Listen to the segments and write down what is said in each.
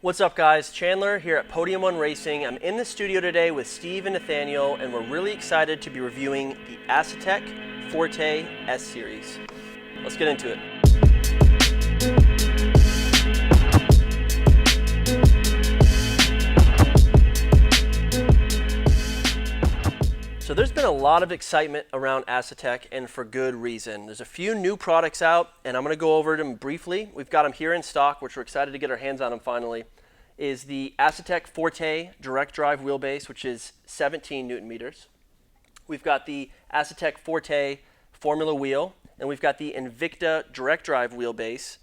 What's up guys, Chandler here at Podium One Racing. I'm in the studio today with Steve and Nathaniel and we're really excited to be reviewing the Asetek Forte S-Series. Let's get into it. So there's been a lot of excitement around Asetek, and for good reason. There's a few new products out, and I'm going to go over them briefly. We've got them here in stock, which we're excited to get our hands on them finally. Is the Asetek Forte direct drive wheelbase, which is 17 Newton meters. We've got the Asetek Forte Formula wheel, and we've got the Invicta direct drive wheelbase,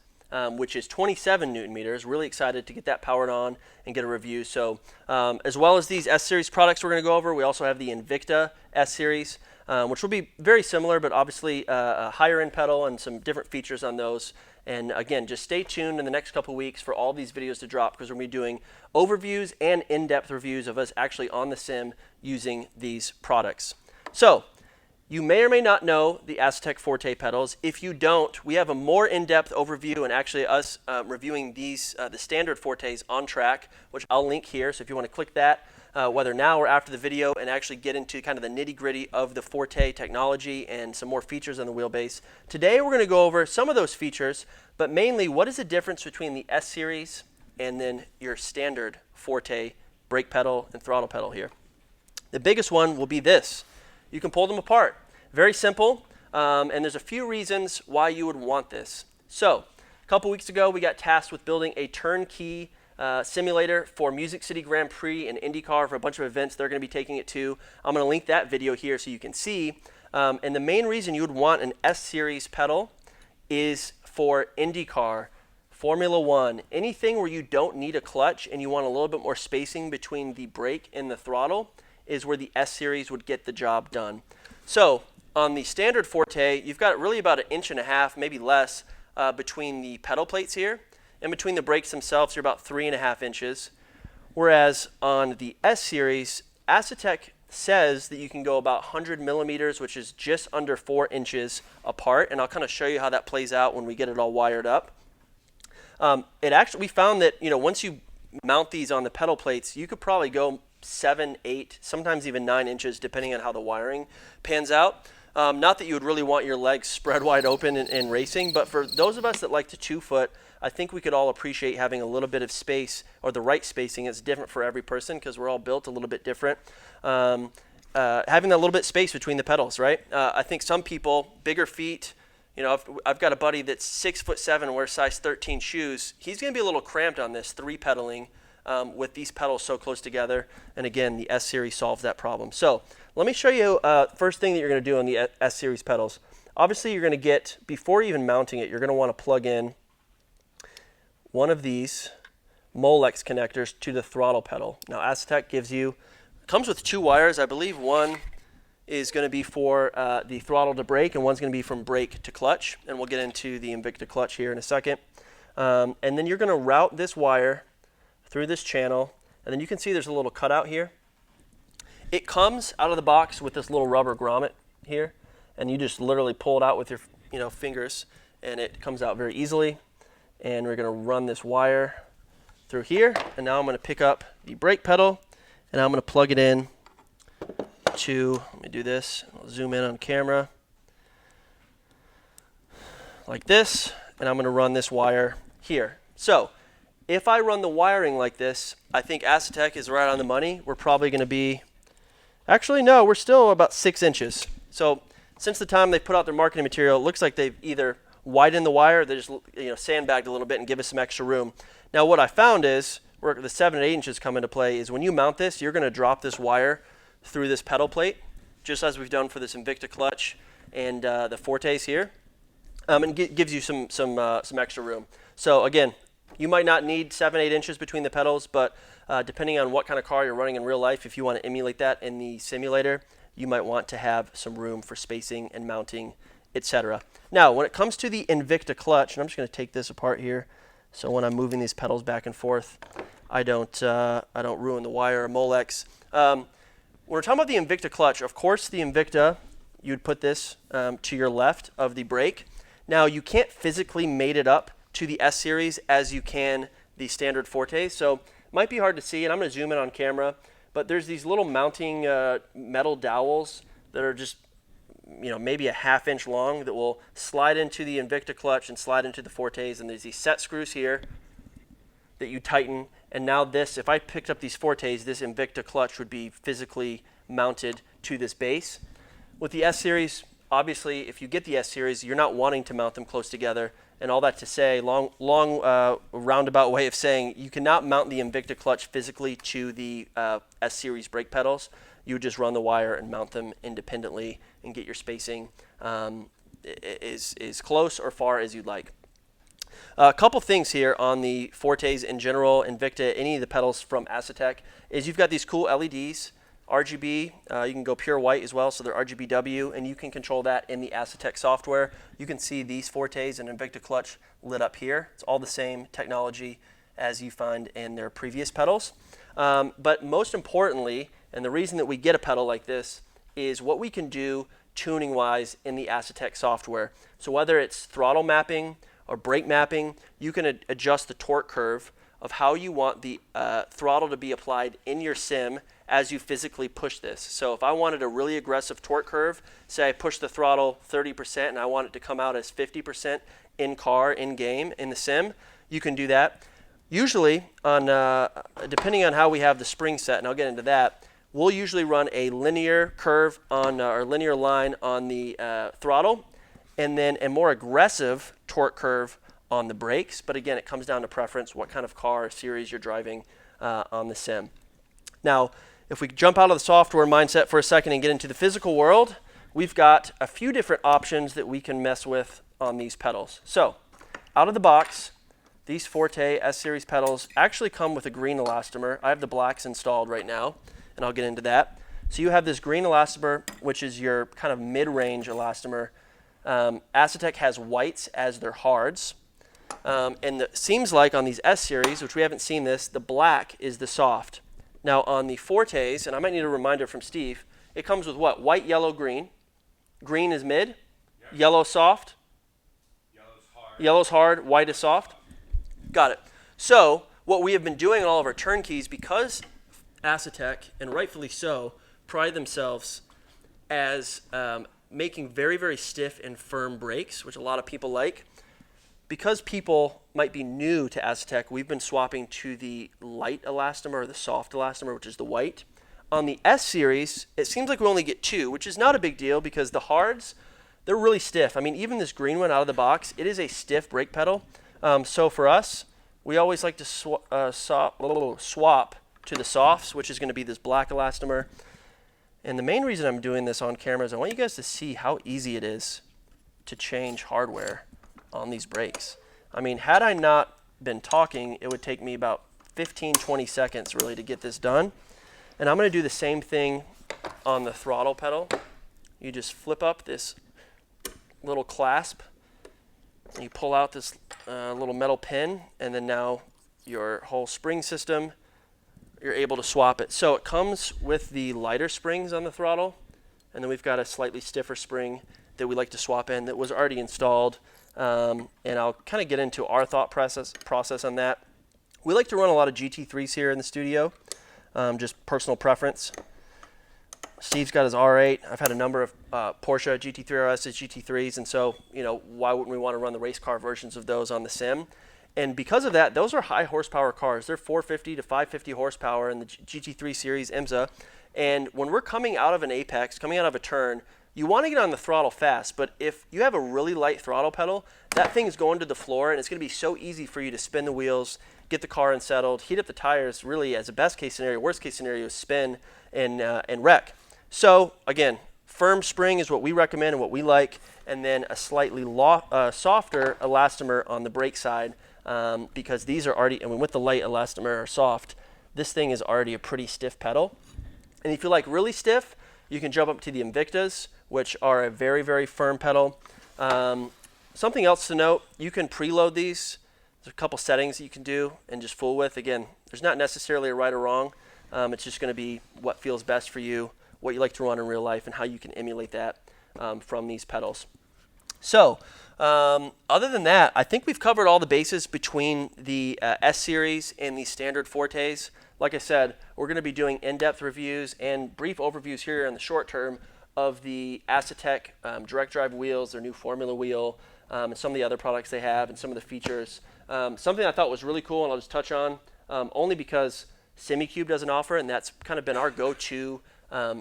which is 27 Newton meters. Really excited to get that powered on and get a review. So as well as these S-Series products we're going to go over, we also have the Invicta S-Series, which will be very similar, but obviously a higher end pedal and some different features on those. And again, just stay tuned in the next couple weeks for all these videos to drop, because we're going to be doing overviews and in-depth reviews of us actually on the sim using these products. So you may or may not know the Asetek Forte pedals. If you don't, we have a more in-depth overview and actually us reviewing these, the standard Fortes on track, which I'll link here. So if you want to click that, whether now or after the video, and actually get into kind of the nitty-gritty of the Forte technology and some more features on the wheelbase. Today we're going to go over some of those features, but mainly what is the difference between the S-Series and then your standard Forte brake pedal and throttle pedal here. The biggest one will be this. You can pull them apart. Very simple, and there's a few reasons why you would want this. So a couple weeks ago we got tasked with building a turnkey simulator for Music City Grand Prix and IndyCar for a bunch of events they're going to be taking it to. I'm going to link that video here so you can see. And the main reason you would want an S-Series pedal is for IndyCar, Formula One, anything where you don't need a clutch and you want a little bit more spacing between the brake and the throttle is where the S-Series would get the job done. So on the standard Forte, you've got really about 1.5 inches, maybe less, between the pedal plates here. And between the brakes themselves, you're about 3.5 inches. Whereas on the S-Series, Asetek says that you can go about 100 millimeters, which is just under 4 inches apart. And I'll kind of show you how that plays out when we get it all wired up. We found that once you mount these on the pedal plates, you could probably go 7, 8, sometimes even 9 inches, depending on how the wiring pans out. Not that you would really want your legs spread wide open in racing, but for those of us that like to 2-foot, I think we could all appreciate having a little bit of space, or the right spacing. Is different for every person because we're all built a little bit different. Having that little bit of space between the pedals, right? I think some people, bigger feet, I've got a buddy that's 6'7" and wears size 13 shoes. He's going to be a little cramped on this 3-pedaling with these pedals so close together. And again, the S-Series solves that problem. So let me show you first thing that you're going to do on the S-Series pedals. Obviously, you're going to get, before even mounting it, you're going to want to plug in one of these Molex connectors to the throttle pedal. Now Asetek comes with 2 wires. I believe one is going to be for the throttle to brake, and one's going to be from brake to clutch. And we'll get into the Invicta Clutch here in a second. And then you're going to route this wire through this channel, and then you can see there's a little cutout here. It comes out of the box with this little rubber grommet here, and you just literally pull it out with your fingers, and it comes out very easily. And we're going to run this wire through here, and now I'm going to pick up the brake pedal, and I'm going to plug it in to, let me do this, I'll zoom in on camera, like this, and I'm going to run this wire here. So if I run the wiring like this, I think Asetek is right on the money. We're probably going to be, actually no, we're still about 6 inches. So since the time they put out their marketing material, it looks like they've either widen the wire, they just sandbagged a little bit and give us some extra room. Now what I found is, where the 7 and 8 inches come into play, is when you mount this, you're going to drop this wire through this pedal plate, just as we've done for this Invicta Clutch and the Fortes here, and gives you some extra room. So again, you might not need 7, 8 inches between the pedals, but depending on what kind of car you're running in real life, if you want to emulate that in the simulator, you might want to have some room for spacing and mounting, etc. Now, when it comes to the Invicta Clutch, and I'm just going to take this apart here, so when I'm moving these pedals back and forth, I don't ruin the wire or Molex. When we're talking about the Invicta Clutch, of course, the Invicta, you'd put this to your left of the brake. Now, you can't physically mate it up to the S-Series as you can the standard Fortes. So it might be hard to see, and I'm going to zoom in on camera, but there's these little mounting metal dowels that are just, you know, maybe a ½ inch long that will slide into the Invicta Clutch and slide into the Fortes, and there's these set screws here that you tighten. And now this, if I picked up these Fortes, this Invicta Clutch would be physically mounted to this base. With the S-Series, obviously, if you get the S-Series, you're not wanting to mount them close together. And all that to say, long roundabout way of saying, you cannot mount the Invicta Clutch physically to the S-Series brake pedals. You would just run the wire and mount them independently and get your spacing as close or far as you'd like. A couple things here on the Fortes in general, Invicta, any of the pedals from Asetek, is you've got these cool LEDs, RGB, you can go pure white as well, so they're RGBW, and you can control that in the Asetek software. You can see these Fortes and Invicta Clutch lit up here. It's all the same technology as you find in their previous pedals. But most importantly, and the reason that we get a pedal like this, is what we can do tuning-wise in the Asetek software. So whether it's throttle mapping or brake mapping, you can adjust the torque curve of how you want the throttle to be applied in your sim as you physically push this. So if I wanted a really aggressive torque curve, say I push the throttle 30% and I want it to come out as 50% in car, in game, in the sim, you can do that. Usually, depending on how we have the spring set, and I'll get into that, we'll usually run a linear curve on, or linear line on the throttle, and then a more aggressive torque curve on the brakes. But again, it comes down to preference, what kind of car or series you're driving on the sim. Now, if we jump out of the software mindset for a second and get into the physical world, we've got a few different options that we can mess with on these pedals. So, out of the box, these Forte S-Series pedals actually come with a green elastomer. I have the blacks installed right now, and I'll get into that. So you have this green elastomer, which is your kind of mid-range elastomer. Asetek has whites as their hards. And it seems like on these S-Series, which we haven't seen this, the black is the soft. Now on the Fortes, and I might need a reminder from Steve, it comes with what? White, yellow, green. Green is mid, yep. Yellow soft. Yellow's hard, white is soft. Got it. So what we have been doing in all of our turnkeys, because Asetek, and rightfully so, pride themselves as making very, very stiff and firm brakes, which a lot of people like. Because people might be new to Asetek, we've been swapping to the light elastomer or the soft elastomer, which is the white. On the S-Series, it seems like we only get two, which is not a big deal because the hards, they're really stiff. I mean, even this green one out of the box, it is a stiff brake pedal. So for us, we always like to swap to the softs, which is going to be this black elastomer. And the main reason I'm doing this on camera is I want you guys to see how easy it is to change hardware on these brakes. I mean, had I not been talking, it would take me about 15, 20 seconds really to get this done. And I'm going to do the same thing on the throttle pedal. You just flip up this little clasp, and you pull out this little metal pin, and then now your whole spring system, you're able to swap it. So it comes with the lighter springs on the throttle, and then we've got a slightly stiffer spring that we like to swap in that was already installed. And I'll kind of get into our thought process on that. We like to run a lot of GT3s here in the studio, just personal preference. Steve's got his R8. I've had a number of Porsche GT3 RS's, GT3s, and so, you know, why wouldn't we want to run the race car versions of those on the sim? And because of that, those are high horsepower cars. They're 450 to 550 horsepower in the GT3 series IMSA. And when we're coming out of an apex, coming out of a turn, you want to get on the throttle fast, but if you have a really light throttle pedal, that thing's going to the floor, and it's going to be so easy for you to spin the wheels, get the car unsettled, heat up the tires, really as a best case scenario, worst case scenario, spin and wreck. So again, firm spring is what we recommend and what we like, and then a slightly softer elastomer on the brake side, because these are already, I mean, with the light elastomer or soft, this thing is already a pretty stiff pedal. And if you like really stiff, you can jump up to the Invictas, which are a very, very firm pedal. Something else to note, you can preload these. There's a couple settings that you can do and just fool with. Again, there's not necessarily a right or wrong. It's just going to be what feels best for you, what you like to run in real life, and how you can emulate that from these pedals. So Other than that, I think we've covered all the bases between the S-Series and the standard Fortes. Like I said, we're going to be doing in-depth reviews and brief overviews here in the short term of the Asetek direct drive wheels, their new formula wheel, and some of the other products they have and some of the features. Something I thought was really cool, and I'll just touch on, only because SemiCube doesn't offer it, and that's kind of been our go-to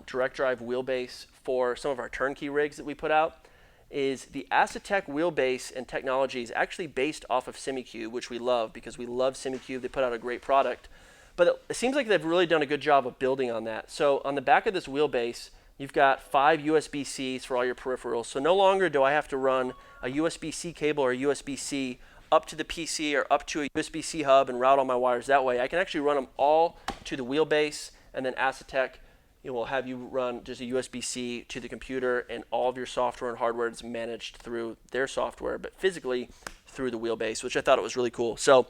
direct drive wheelbase for some of our turnkey rigs that we put out, is the Asetek wheelbase and technology is actually based off of SemiCube, which we love because we love SemiCube. They put out a great product. But it seems like they've really done a good job of building on that. So on the back of this wheelbase, you've got 5 USB-Cs for all your peripherals. So no longer do I have to run a USB-C cable or a USB-C up to the PC or up to a USB-C hub and route all my wires that way. I can actually run them all to the wheelbase, and then Asetek will have you run just a USB-C to the computer, and all of your software and hardware is managed through their software, but physically through the wheelbase, which I thought it was really cool. So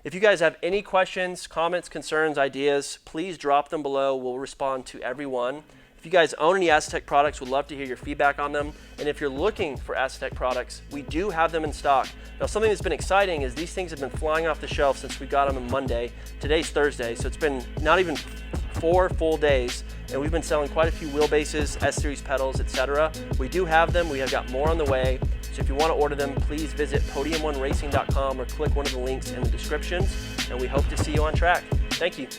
if you guys have any questions, comments, concerns, ideas, please drop them below. We'll respond to everyone. If you guys own any Asetek products, we'd love to hear your feedback on them. And if you're looking for Asetek products, we do have them in stock. Now, something that's been exciting is these things have been flying off the shelf since we got them on Monday. Today's Thursday, so it's been not even 4 full days, and we've been selling quite a few wheelbases, S-Series pedals, etc. We do have them. We have got more on the way. So if you want to order them, please visit podium1racing.com or click one of the links in the descriptions, and we hope to see you on track. Thank you.